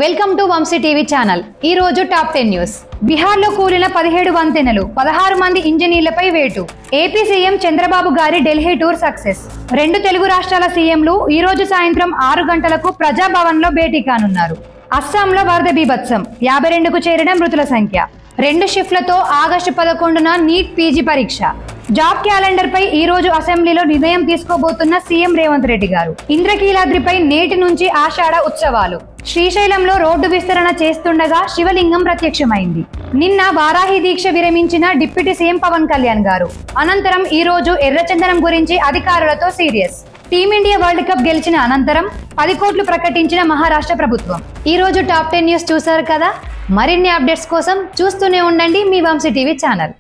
Welcome to Vamshi TV channel. ఈ రోజు top 10 news. బిహార్లో కూలిన 17 వంతెనలు, 16 మంది ఇంజనీర్లపై వేటు. ఏపీ సీఎం చంద్రబాబు గారి ఢిల్లీ టూర్ సక్సెస్. రెండు తెలుగు రాష్ట్రాల సీఎంలు ఈ రోజు సాయంత్రం 6 గంటలకు ప్రజాభవన్లో భేటీ కానున్నారు. అస్సాంలో వరద బీభత్సం, 52కు చేరిన మృతుల సంఖ్య. 2 షిఫ్ట్లతో ఆగస్టు 11న నీట్ పీజీ పరీక్ష. జాబ్ క్యాలెండర్ పై ఈ రోజు అసెంబ్లీలో నిర్ణయం తీసుకోబోతున్న సీఎం రేవంత్ రెడ్డి గారు. ఇంద్రకీలాద్రిపై నేటి నుంచి ఆషాఢ ఉత్సవాలు. శ్రీశైలంలో రోడ్డు విస్తరణ చేస్తుండగా శివలింగం ప్రత్యక్షమైంది. నిన్న వారాహి దీక్ష విరమించిన డిప్యూటీ సీఎం పవన్ కళ్యాణ్ గారు. అనంతరం ఈ రోజు ఎర్రచందనం గురించి అధికారులతో సీరియస్. టీమిండియా వరల్డ్ కప్ గెలిచిన అనంతరం 10 కోట్లు ప్రకటించిన మహారాష్ట్ర ప్రభుత్వం. ఈ రోజు టాప్ 10 న్యూస్ చూశారు కదా. మరిన్ని అప్డేట్స్ కోసం చూస్తూనే ఉండండి మీ వంశీ టీవీ ఛానల్.